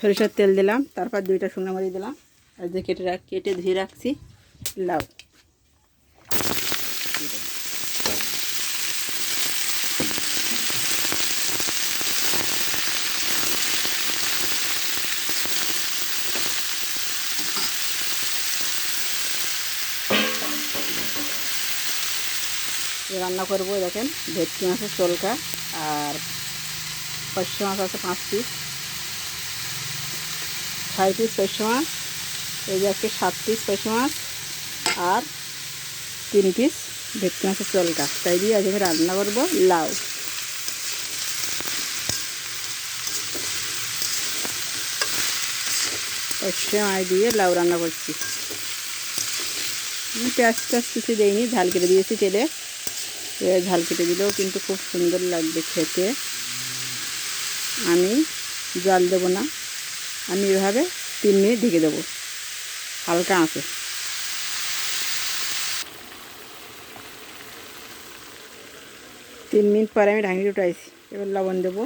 সরিষার তেল দিলাম, তারপর 2টা শুকনো মরিচ দিলাম, আর যে কেটে ধুয়ে রাখছি লাউ। রান্না করবো দেখেন ভেটকি মাছের চলকা, আর পয়সা মাছ আছে 5 পিস, 6 পিস পয়সা মাছ, এই যে আজকে 7 পিস পয়সা মাছ, আর 3 পিস ভেটকি মাছের চলকা। তাই দিয়ে আজ আমি রান্না করবো লাউ। পয়সা মাছ দিয়ে লাউ রান্না করছি। পেঁয়াজ কিছু দেইনি, ঝাল কেটে দিয়েছি তেলে। ঝাল কেটে দিলেও কিন্তু খুব সুন্দর লাগবে খেতে। আমি জল দেবো না, আমি এভাবে 3 মিনিট ঢেকে দেবো হালকা আঁচে। 3 মিনিট পরে আমি ঢাকনি উঠাইছি। এবার লবণ দেবো।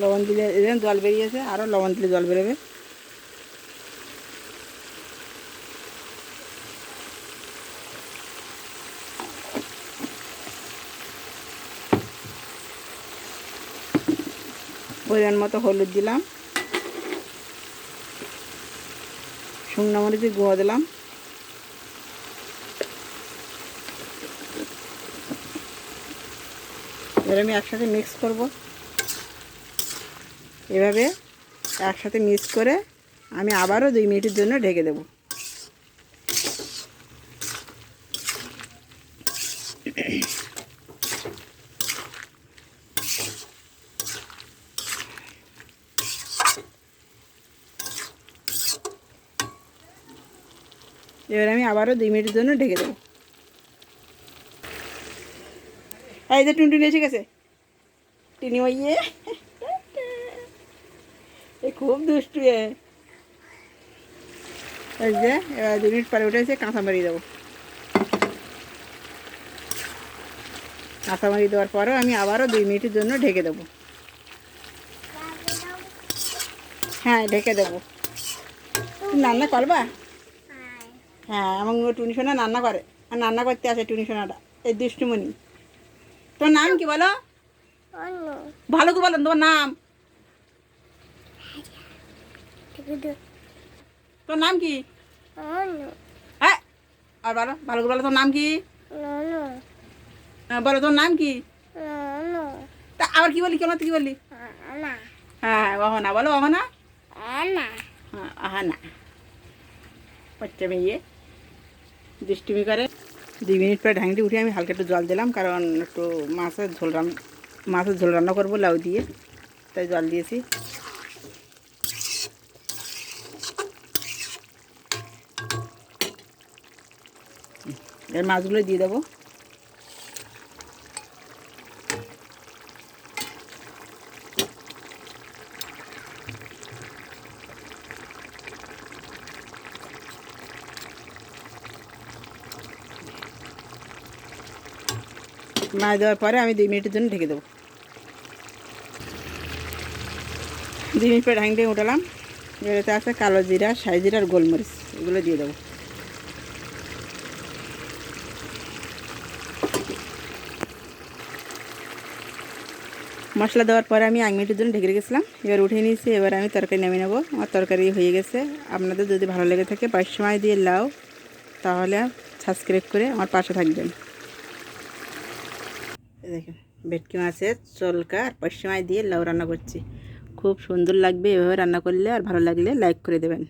লবণ দিলে জল বেরিয়েছে, আরও লবণ দিলে জল বেরোবে। পরিমাণ মতো হলুদ দিলাম, শুকনো মরিচের গুঁড়ো দিলাম, এবার আমি একসাথে মিক্স করব। এভাবে একসাথে মিক্স করে আমি আবারও 2 মিনিটের জন্য ঢেকে দেব। এবার আমি আবারও 2 মিনিটের জন্য ঢেকে দেবো। এই যে টুনটুনি এসে গেছে, টিনি মাইয়ে এ খুব দুষ্টু। এই যে এবার 2 মিনিট পরে উঠেছে, কাঁচামরিচ দেবো। কাঁচামরিচ দেওয়ার পরেও আমি আবারও 2 মিনিটের জন্য ঢেকে দেবো। হ্যাঁ ঢেকে দেবো। তুমি রান্না করবা? হ্যাঁ, আমার টুনি সোনা রান্না করে, আর রান্না করতে আসে টুনি সোনাটা, এই দুষ্টুমণি। তোর নাম কি বলো? ভালো করে বলো তোমার নাম। তোর নাম কি? হ্যাঁ, আর বলো ভালো করে বলো, তোর নাম কি? বলো তোর নাম কি? তা আবার কি বলি, কেমন কি বললি? হ্যাঁ অহনা, বলো অহনা। হ্যাঁ আহানা। বাচ্চা মেয়ে দুষ্টুমি করে। 2 মিনিট পরে ঢাকনিটি উঠে আমি হালকা একটু জল দিলাম, কারণ একটু মাছের ঝোল রান্না করবো লাউ দিয়ে, তাই জল দিয়েছি। এর মাছগুলো দিয়ে দেবো। মাছ দেওয়ার পরে আমি 2 মিনিটের জন্য ঢেকে দেবো। 2 মিনিট পরে ঢাকনি দিয়ে উঠালাম। এবারে আছে কালো জিরা, সাই জিরা আর গোলমরিচ, এগুলো দিয়ে দেবো। মশলা দেওয়ার পরে আমি 1 মিনিটের জন্য ঢেকে রেখেছিলাম। এবার উঠিয়ে নিয়েছি। এবার আমি তরকারি নামিয়ে নেবো। আমার তরকারি হয়ে গেছে। আপনাদের যদি ভালো লেগে থাকে পাঁচশো মাছ দিয়ে লাউ, তাহলে সাবস্ক্রাইব করে আমার পাশে থাকবেন। দেখেন ভেটকি মাছের চলকা আর পাঁচশো মাছ দিয়ে লাউ রান্না করছি, খুব সুন্দর লাগবে। এভাবে রান্না করলে, আর ভালো লাগলে লাইক করে দেবেন।